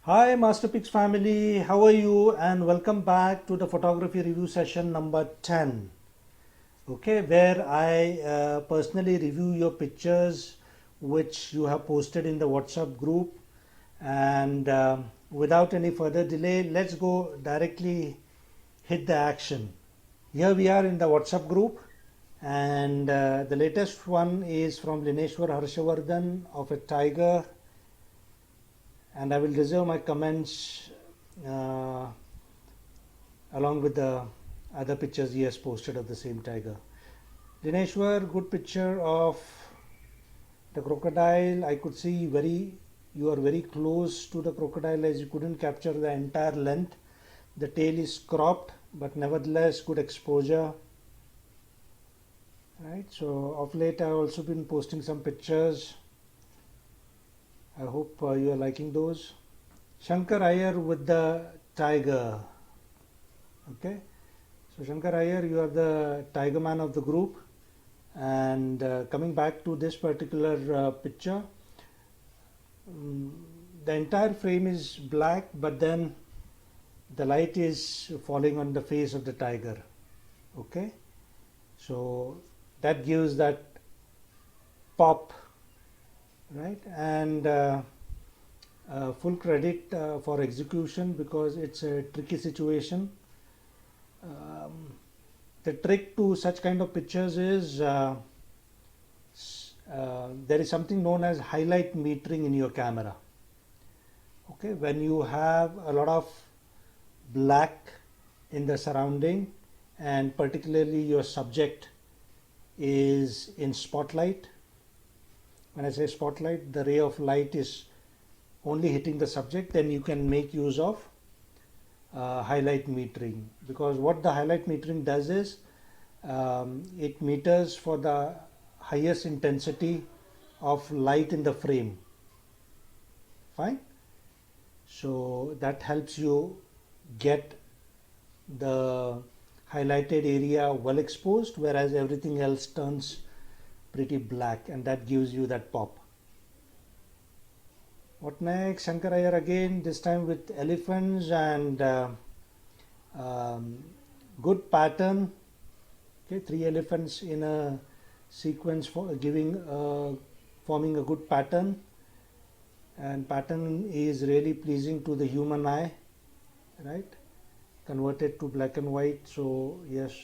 Hi Masterpix family, how are you? And welcome back to the photography review session number 10. Okay, where I personally review your pictures which you have posted in the WhatsApp group. And without any further delay, let's go directly hit the action. Here we are in the WhatsApp group, and the latest one is from Lineshwar Harshavardhan of a tiger, and I will reserve my comments uh, along with the other pictures he has posted of the same tiger. Dineshwar, good picture of the crocodile. I could see you are very close to the crocodile as you couldn't capture the entire length. The tail is cropped, but nevertheless good exposure. Right. So of late I've also been posting some pictures. I hope you are liking those. Shankar Iyer with the tiger. Okay. So Shankar Iyer, you are the tiger man of the group. And coming back to this particular picture, the entire frame is black, but then the light is falling on the face of the tiger. Okay, so that gives that pop, right? And full credit for execution, because it's a tricky situation. Um, the trick to such kind of pictures is there is something known as highlight metering in your camera. Okay, when you have a lot of black in the surrounding, and particularly your subject is in spotlight. When I say spotlight, the ray of light is only hitting the subject, then you can make use of highlight metering, because what the highlight metering does is it meters for the highest intensity of light in the frame. Fine. So that helps you get the highlighted area well exposed, whereas everything else turns pretty black, and that gives you that pop. What next? Shankar Iyer again, this time with elephants, and um, good pattern. Okay, 3 elephants in a sequence for forming a good pattern, and pattern is really pleasing to the human eye, right? Converted to black and white, so yes,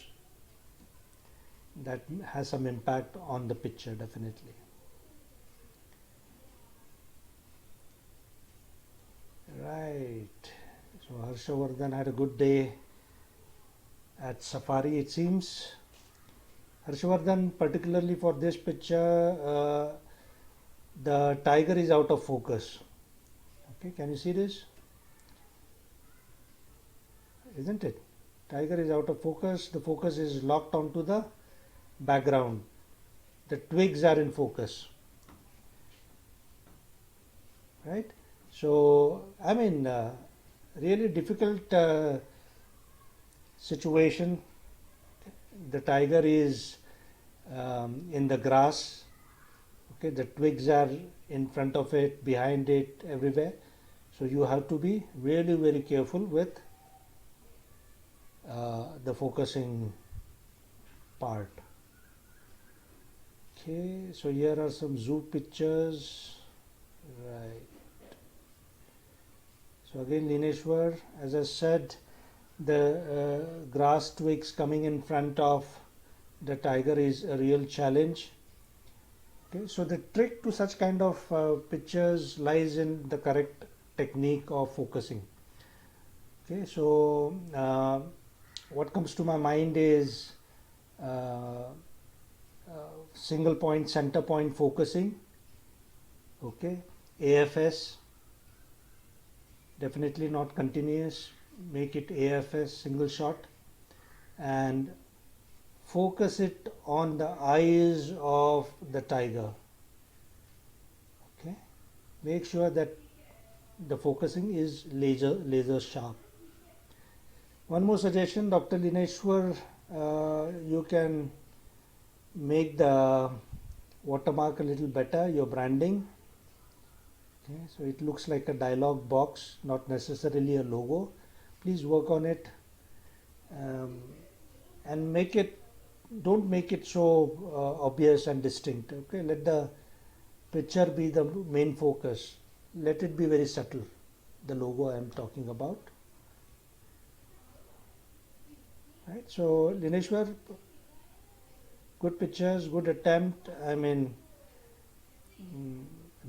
that has some impact on the picture, definitely. Right. So Harshavardhan had a good day at safari, it seems. Harshavardhan, particularly for this picture, the tiger is out of focus. Okay, can you see this? Isn't it? Tiger is out of focus. The focus is locked onto the background. The twigs are in focus. Right? So, I mean, really difficult situation. The tiger is in the grass. Okay, the twigs are in front of it, behind it, everywhere. So you have to be really very careful with the focusing part. Okay, so here are some zoo pictures. Right. So again, Lineshwar, as I said, the grass twigs coming in front of the tiger is a real challenge. Okay, so the trick to such kind of pictures lies in the correct technique of focusing. Okay, so what comes to my mind is uh, single point, center point focusing. Okay, AFS, definitely not continuous, make it AFS, single shot, and focus it on the eyes of the tiger. Okay, make sure that the focusing is laser sharp. One more suggestion, Dr. Lineshwar, you can make the watermark a little better, your branding. Okay, so it looks like a dialog box, not necessarily a logo. Please work on it, um, and don't make it so obvious and distinct. Okay, let the picture be the main focus. Let it be very subtle, the logo I am talking about. Right, so Lineshwar, good pictures, good attempt. I mean,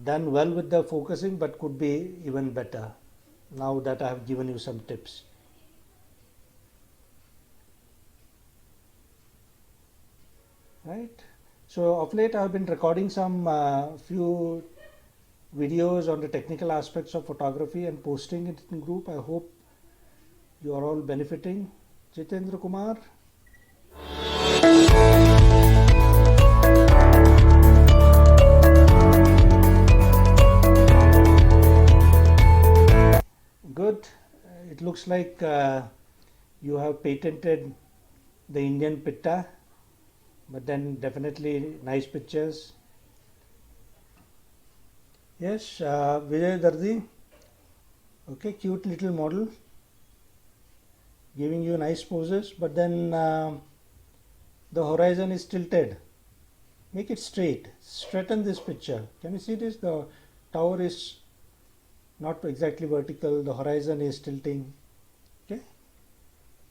done well with the focusing, but could be even better now that I have given you some tips. Right, so of late I have been recording some few videos on the technical aspects of photography and posting it in group. I hope you are all benefiting. Jitendra Kumar. Good. It looks like you have patented the Indian pitta, but then definitely nice pictures. Yes, Vijay Dardi. Okay, cute little model giving you nice poses, but then the horizon is tilted. Make it straight. Straighten this picture. Can you see this? The tower is not exactly vertical. The horizon is tilting. Okay.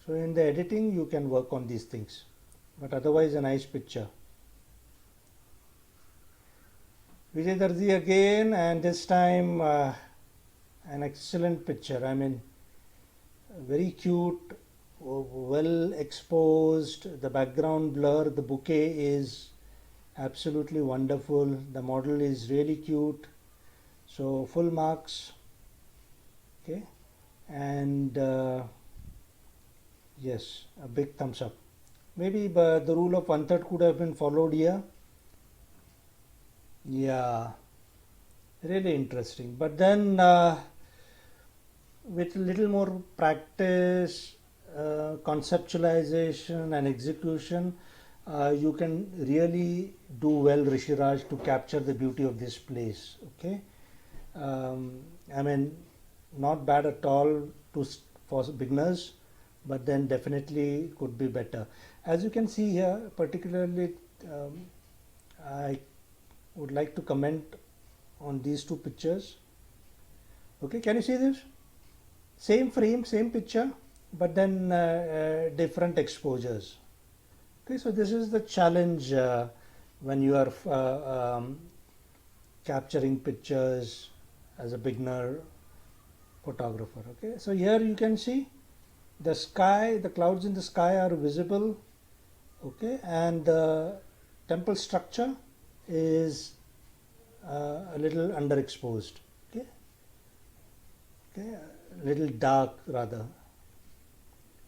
So in the editing, you can work on these things. But otherwise, a nice picture. Vijay Darji again, and this time an excellent picture. I mean, very cute, well exposed. The background blur, the bouquet is absolutely wonderful. The model is really cute. So full marks. Okay, and yes, a big thumbs up. Maybe the rule of 1/3 could have been followed here. Yeah, really interesting. But then with a little more practice, conceptualization and execution, you can really do well, Rishiraj, to capture the beauty of this place. Okay, I mean, not bad at all for beginners, but then definitely could be better. As you can see here, particularly, I would like to comment on these two pictures. Okay, can you see this? Same frame, same picture, but then different exposures. Okay, so this is the challenge when you are capturing pictures as a beginner photographer. Okay, so here you can see the sky, the clouds in the sky are visible. Okay, and the temple structure is a little underexposed. Okay, okay, a little dark rather.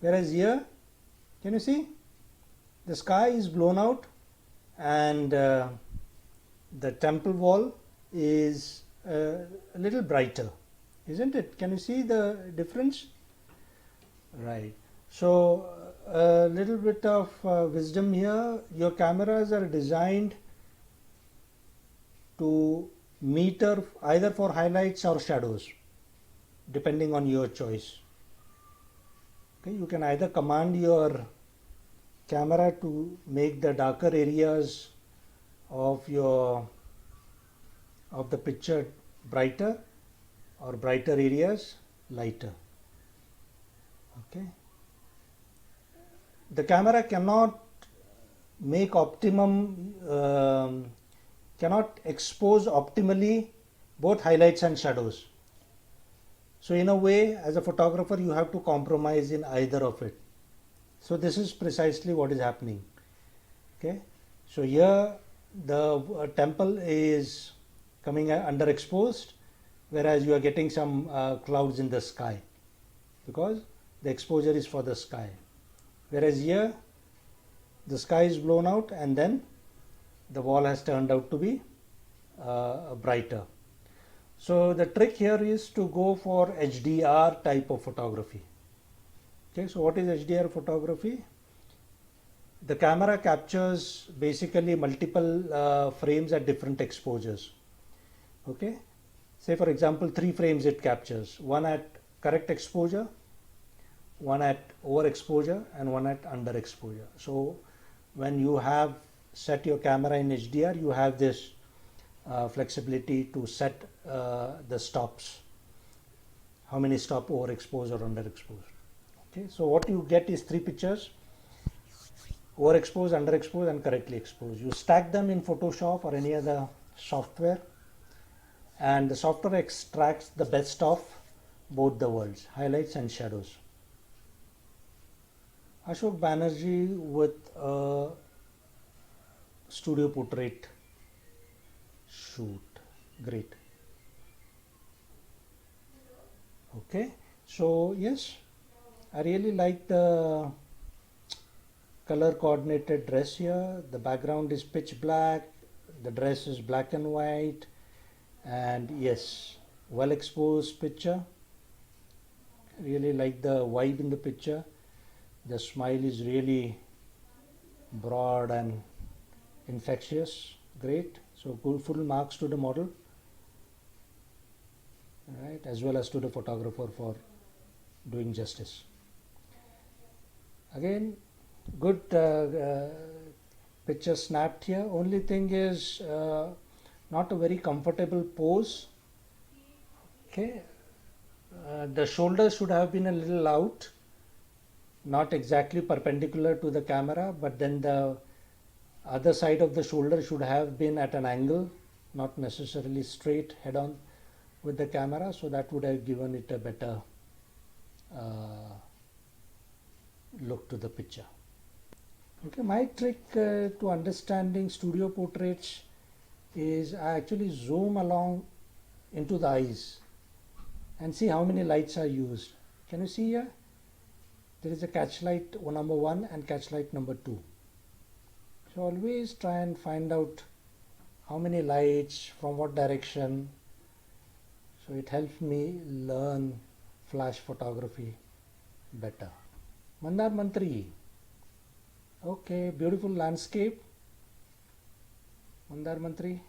Whereas here, can you see, the sky is blown out, and the temple wall is a little brighter, isn't it? Can you see the difference? Right. So a little bit of wisdom here. Your cameras are designed to meter either for highlights or shadows, depending on your choice. Okay, you can either command your camera to make the darker areas of the picture brighter, or brighter areas lighter. Okay, the camera cannot make cannot expose optimally both highlights and shadows. So in a way, as a photographer, you have to compromise in either of it. So this is precisely what is happening. Okay, so here the temple is coming underexposed, whereas you are getting some clouds in the sky, because the exposure is for the sky. Whereas here the sky is blown out, and then the wall has turned out to be brighter. So the trick here is to go for HDR type of photography. Okay, so what is HDR photography? The camera captures basically multiple frames at different exposures. Okay, say for example 3 frames it captures, one at correct exposure, one at overexposure, and one at underexposure. So when you have set your camera in HDR, you have this flexibility to set the stops, how many stop overexposed or underexposed. Okay, so what you get is 3 pictures: overexposed, underexposed, and correctly exposed. You stack them in Photoshop or any other software, and the software extracts the best of both the worlds, highlights and shadows. Ashok Banerjee with a studio portrait shoot. Great. Okay, so yes, I really like the color coordinated dress here. The background is pitch black, the dress is black and white, and yes, well exposed picture. Really like the vibe in the picture. The smile is really broad and infectious. Great. So full marks to the model, right, as well as to the photographer for doing justice. Again, good picture snapped here. Only thing is not a very comfortable pose. Okay, the shoulders should have been a little out, not exactly perpendicular to the camera, but then the other side of the shoulder should have been at an angle, not necessarily straight head on with the camera, so that would have given it a better look to the picture. Okay, my trick to understanding studio portraits is I actually zoom along into the eyes and see how many lights are used. Can you see here? There is a catch light number 1 and catch light number 2. So always try and find out how many lights, from what direction. So it helps me learn flash photography better. Mandar Mantri. Okay, beautiful landscape. Mandar Mantri.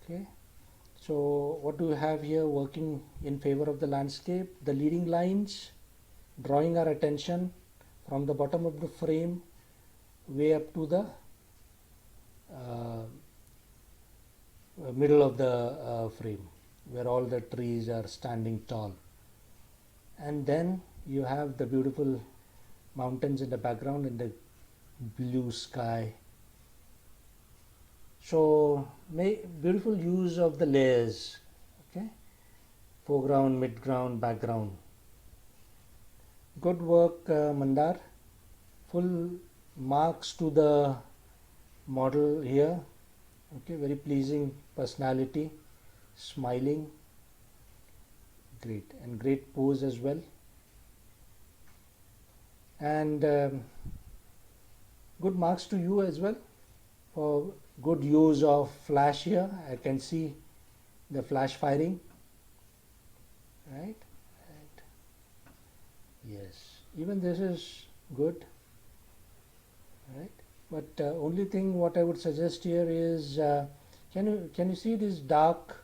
Okay. So what do we have here working in favor of the landscape? The leading lines drawing our attention from the bottom of the frame way up to the middle of the frame, where all the trees are standing tall. And then you have the beautiful mountains in the background in the blue sky. So beautiful use of the layers. Okay, foreground, midground, background. Good work, Mandar. Full marks to the model here. Okay, very pleasing personality, smiling. Great, and great pose as well. And good marks to you as well for good use of flash here. I can see the flash firing, right? Yes, even this is good, right? But only thing what I would suggest here is can you see these dark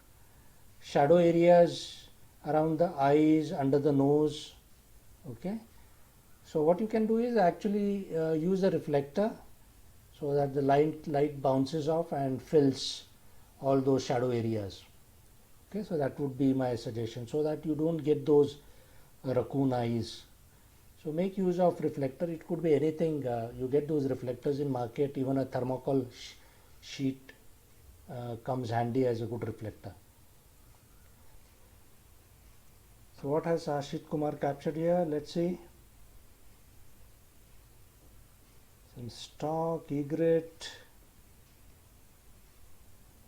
shadow areas around the eyes, under the nose? Okay, so what you can do is actually use a reflector so that the light bounces off and fills all those shadow areas. Okay, so that would be my suggestion, so that you don't get those raccoon eyes. So make use of reflector. It could be anything. You get those reflectors in market. Even a thermocol sheet comes handy as a good reflector. So what has Ashit Kumar captured here? Let's see. Some stock, egret.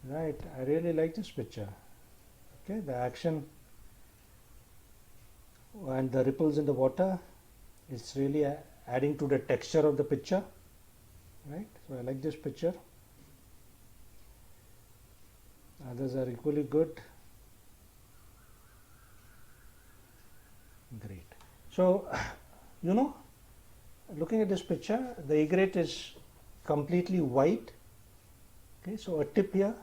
Right, I really like this picture. Okay, the action and the ripples in the water. It's really adding to the texture of the picture, right? So I like this picture. Others are equally good. Great. So, looking at this picture, the egret is completely white. Okay, so a tip here: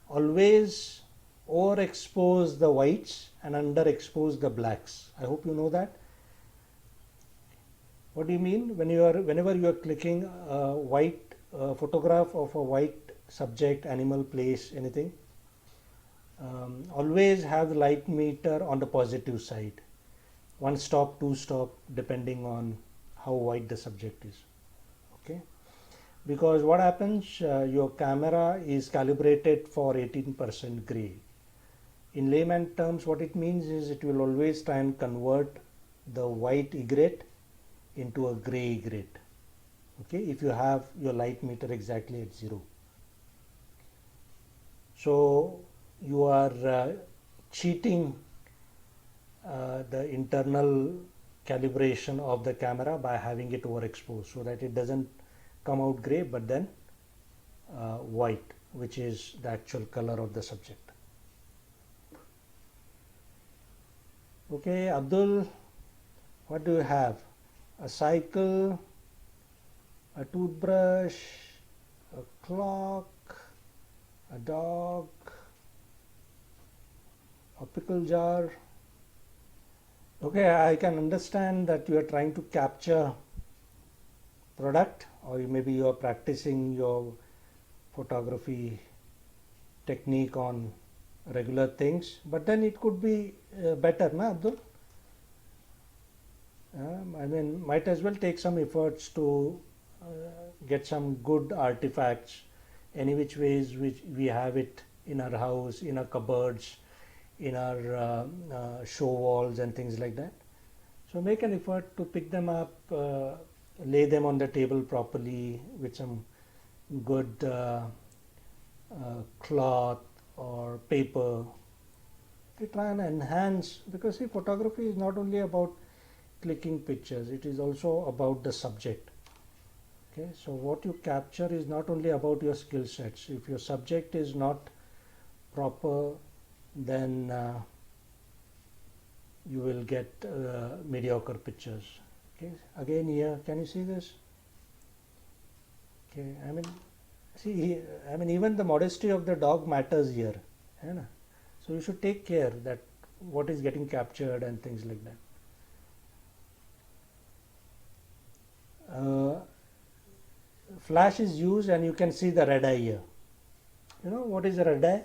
always overexpose the whites and underexpose the blacks. I hope you know that. What do you mean? Whenever you are clicking a white photograph of a white subject, animal, place, anything, always have the light meter on the positive side. One stop, two stop, depending on how white the subject is. Okay, because what happens, your camera is calibrated for 18% gray. In layman terms, what it means is it will always try and convert the white egret into a gray egret. Okay, if you have your light meter exactly at 0. So you are cheating the internal calibration of the camera by having it overexposed, so that it doesn't come out gray but then white, which is the actual color of the subject. Okay, Abdul, what do you have? A cycle, a toothbrush, a clock, a dog, a pickle jar. Okay, I can understand that you are trying to capture product, or maybe you are practicing your photography technique on regular things, but then it could be better, na Abdul? I mean, might as well take some efforts to get some good artifacts, any which ways which we have it in our house, in our cupboards, in our show walls and things like that. So make an effort to pick them up, lay them on the table properly with some good cloth or paper to try and enhance, because see, photography is not only about clicking pictures, it is also about the subject. Okay, so what you capture is not only about your skill sets. If your subject is not proper, then you will get mediocre pictures. Okay, again here, can you see this? Okay, I mean, see, I mean, even the modesty of the dog matters here. Right? So you should take care that what is getting captured and things like that. Flash is used, and you can see the red eye here. You know what is a red eye?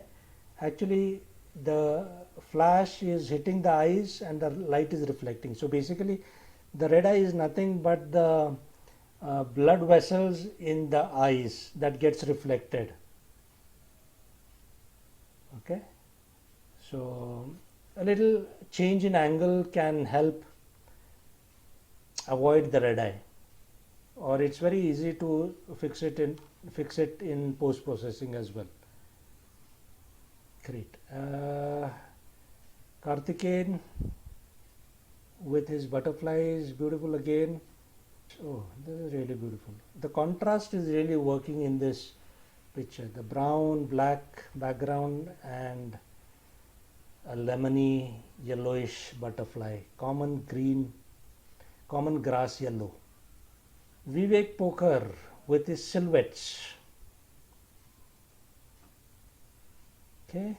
Actually, the flash is hitting the eyes and the light is reflecting. So basically, the red eye is nothing but the blood vessels in the eyes that gets reflected. Okay, so a little change in angle can help avoid the red eye, or it's very easy to fix it in post processing as well. Great. Karthikeyan with his butterflies, beautiful again. Oh, this is really beautiful. The contrast is really working in this picture. The brown, black background and a lemony yellowish butterfly, common green, common grass yellow. Vivek Pokhar with his silhouettes. Okay,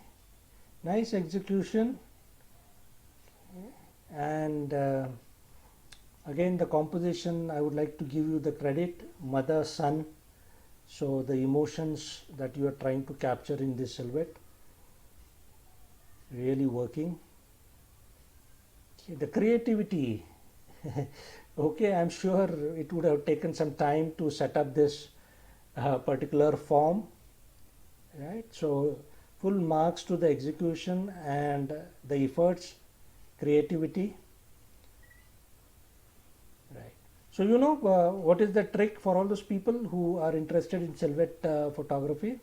nice execution. And again, the composition, I would like to give you the credit, mother, son. So the emotions that you are trying to capture in this silhouette, really working. Okay, the creativity. Okay, I'm sure it would have taken some time to set up this particular form, right? So full marks to the execution and the efforts, creativity, right? So you know what is the trick for all those people who are interested in silhouette photography?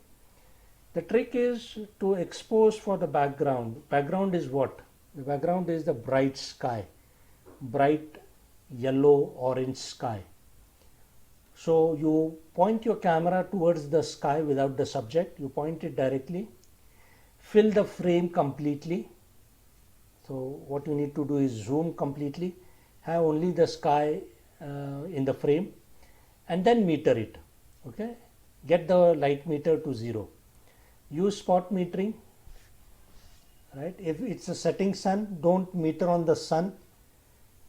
The trick is to expose for the background. Background is what? The background is the bright sky, bright yellow orange sky. So you point your camera towards the sky without the subject, you point it directly, fill the frame completely. So what you need to do is zoom completely, have only the sky in the frame, and then meter it. Okay, get the light meter to 0. Use spot metering, right? If it's a setting sun, don't meter on the sun.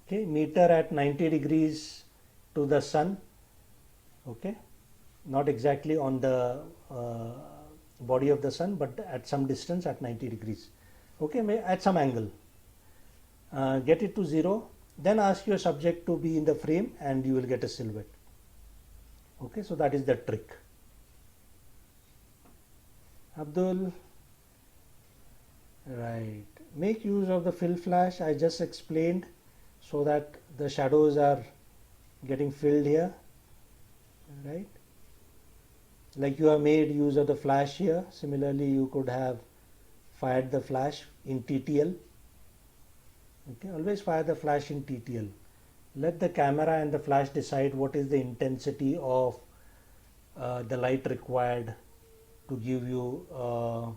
Okay, meter at 90 degrees to the sun. Okay, not exactly on the body of the sun, but at some distance at 90 degrees. Okay, at some angle. Get it to 0, then ask your subject to be in the frame and you will get a silhouette. Okay, so that is the trick. Abdul, right, make use of the fill flash I just explained, so that the shadows are getting filled here, right? Like you have made use of the flash here, similarly you could have fired the flash in TTL. Okay, always fire the flash in TTL. Let the camera and the flash decide what is the intensity of the light required to give you a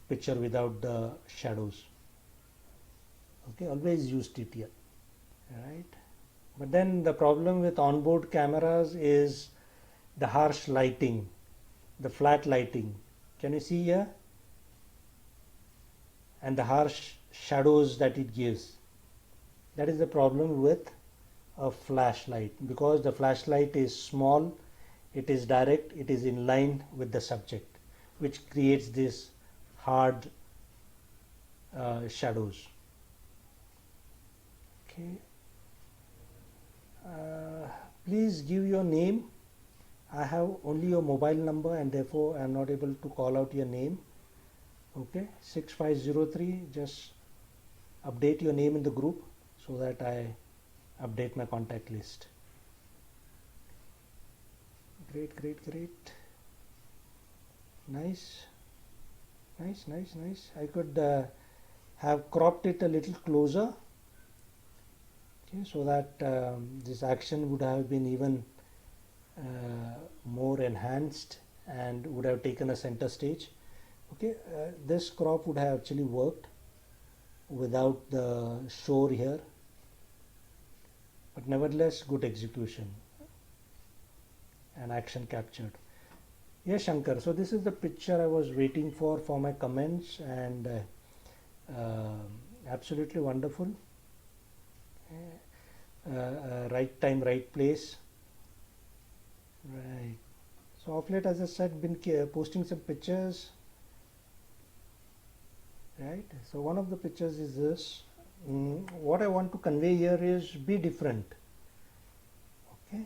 picture without the shadows. Okay, always use TTL, right? But then the problem with onboard cameras is the harsh lighting, the flat lighting. Can you see here? And the harsh shadows that it gives. That is the problem with a flashlight, because the flashlight is small, it is direct, it is in line with the subject, which creates this hard shadows. Okay. Please give your name. I have only your mobile number and therefore I am not able to call out your name. Okay, 6503, just update your name in the group so that I update my contact list. Great, great, great. Nice, nice, nice, nice. I could have cropped it a little closer, okay, so that this action would have been even more enhanced and would have taken a center stage. Okay, this crop would have actually worked without the shore here, but nevertheless good execution and action captured. Yes, Shankar, so this is the picture I was waiting for my comments, and absolutely wonderful. Right time, right place. Right. So of late, as I said, been posting some pictures. Right. So one of the pictures is this. What I want to convey here is be different. Okay.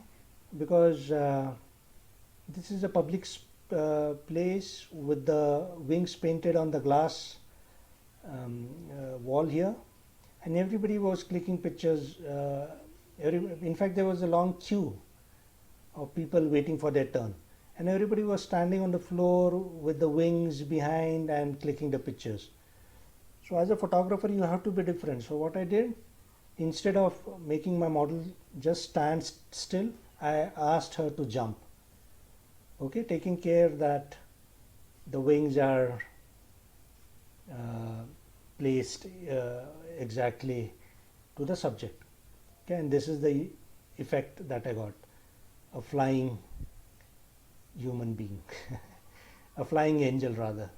Because this is a public place with the wings painted on the glass wall here, and everybody was clicking pictures. In fact, there was a long queue of people waiting for their turn, and everybody was standing on the floor with the wings behind and clicking the pictures. So as a photographer, you have to be different. So what I did, instead of making my model just stand still, I asked her to jump. Okay, taking care that the wings are placed exactly to the subject. Okay, and this is the effect that I got. A flying human being, a flying angel rather.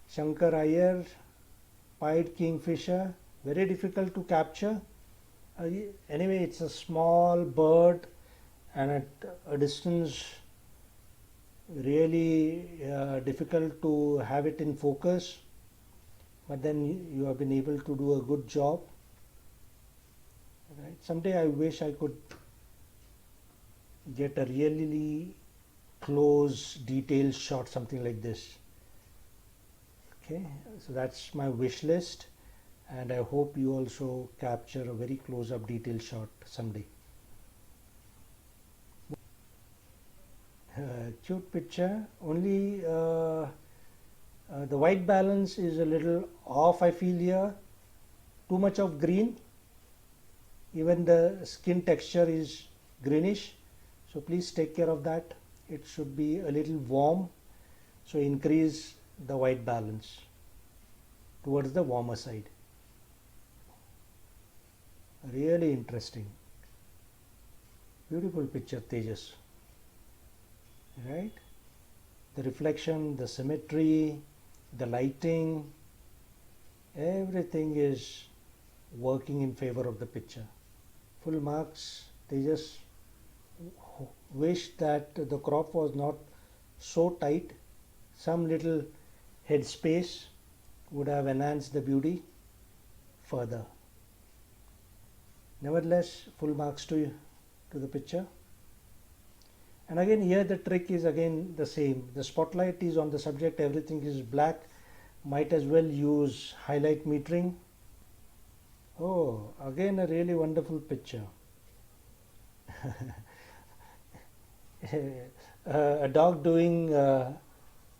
Shankar Iyer, pied kingfisher, very difficult to capture. Anyway, it's a small bird, and at a distance really difficult to have it in focus, but then you have been able to do a good job. Right. Someday I wish I could get a really close detailed shot, something like this. Okay, so that's my wish list, and I hope you also capture a very close up detailed shot someday. Cute picture, only the white balance is a little off, I feel here. Too much of green, even the skin texture is greenish, so please take care of that. It should be a little warm, so increase the white balance towards the warmer side. Really interesting, beautiful picture, Tejas. Right, the reflection, the symmetry, the lighting, everything is working in favor of the picture. Full marks. They just wish that the crop was not so tight. Some little head space would have enhanced the beauty further. Nevertheless, full marks to the picture. And again, here the trick is again the same. The spotlight is on the subject, everything is black. Might as well use highlight metering. Oh, again a really wonderful picture. A dog doing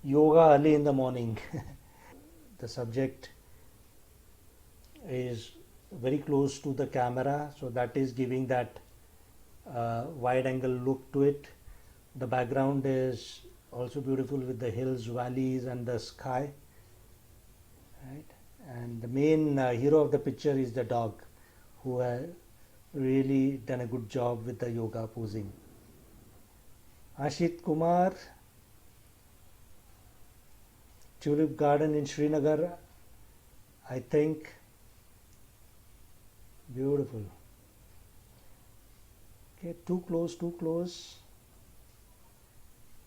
yoga early in the morning. The subject is very close to the camera, so that is giving that wide angle look to it. The background is also beautiful with the hills, valleys and the sky, right? And the main hero of the picture is the dog, who has really done a good job with the yoga posing. Ashit Kumar, Tulip Garden in Srinagar, I think. Beautiful. Okay, too close, too close.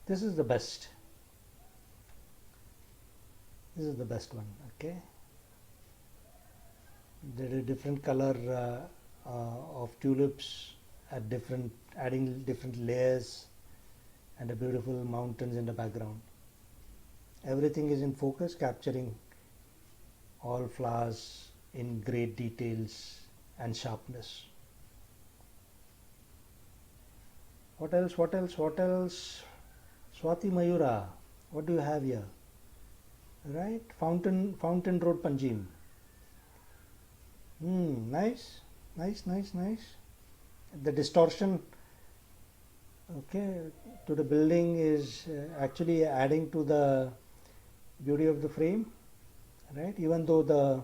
This is the best. This is the best one. Okay. There is different color of tulips at different, adding different layers, and a beautiful mountains in the background. Everything is in focus, capturing all flowers in great details and sharpness. What else? What else? What else? Swati Mayura, what do you have here? Right, Fountain Road, Panjim. Nice, nice, nice, nice. The distortion, okay, to the building is actually adding to the beauty of the frame, right? Even though the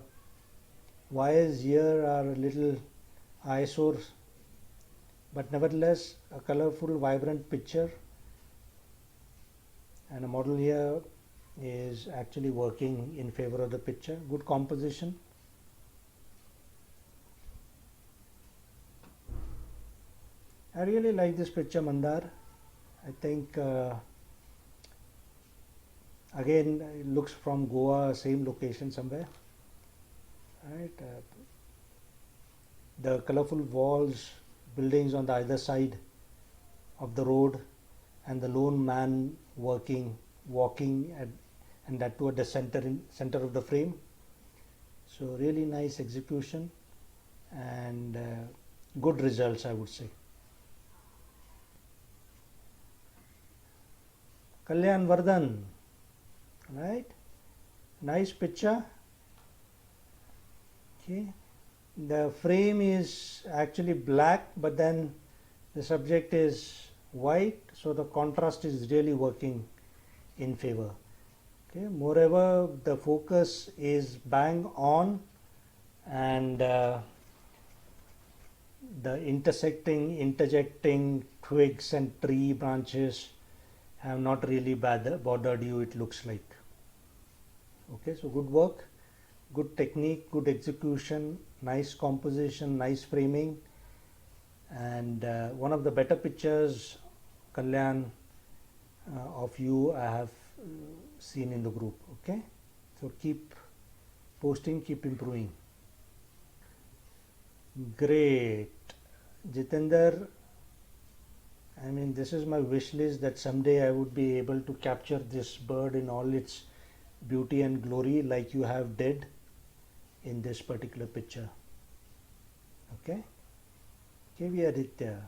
wires here are a little eyesores, but nevertheless a colorful, vibrant picture, and a model here is actually working in favor of the picture. Good composition. I really like this picture, Mandar. I think again it looks from Goa, same location somewhere, right? The colorful walls, buildings on the either side of the road, and the lone man walking and that toward the center of the frame. So really nice execution and good results, I would say. Kalyan Vardhan, right? Nice picture. Okay, the frame is actually black, but then the subject is white, so the contrast is really working in favor. Okay, moreover, the focus is bang on, and the interjecting twigs and tree branches have not really bothered you, it looks like. Okay, so good work, good technique, good execution, nice composition, nice framing, and one of the better pictures, Kalyan, of you I have seen in the group. Okay, so keep posting, keep improving. Great. Jitender, I mean, this is my wish list, that someday I would be able to capture this bird in all its beauty and glory like you have did in this particular picture. Okay, KV Aditya,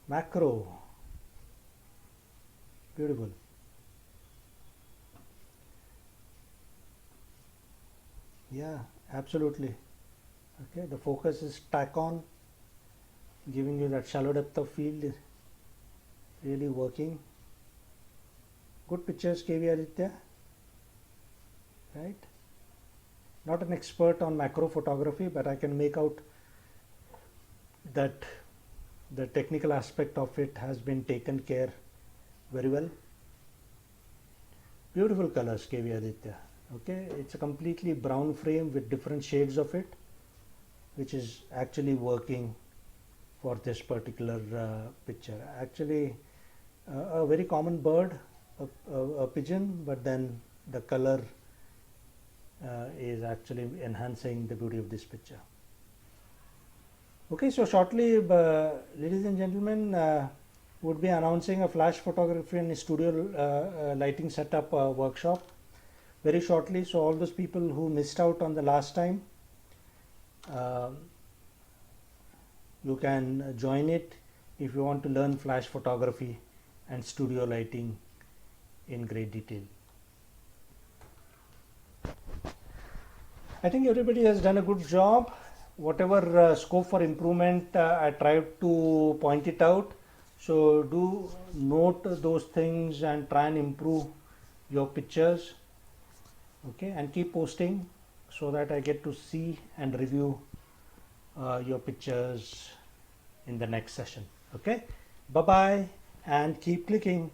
macro, beautiful. Yeah, absolutely. Okay, the focus is tack on, giving you that shallow depth of field, really working. Good pictures, KV Aditya, right? Not an expert on macro photography, but I can make out that the technical aspect of it has been taken care very well. Beautiful colors, KV Aditya. Okay, it's a completely brown frame with different shades of it, which is actually working for this particular picture. Actually, a very common bird, a pigeon, but then the color is actually enhancing the beauty of this picture. Okay, so shortly, ladies and gentlemen, would be announcing a flash photography and studio lighting setup workshop very shortly. So all those people who missed out on the last time, you can join it if you want to learn flash photography and studio lighting in great detail. I think everybody has done a good job. Whatever scope for improvement, I tried to point it out. So do note those things and try and improve your pictures. Okay, and keep posting so that I get to see and review your pictures in the next session. Okay, bye bye and keep clicking.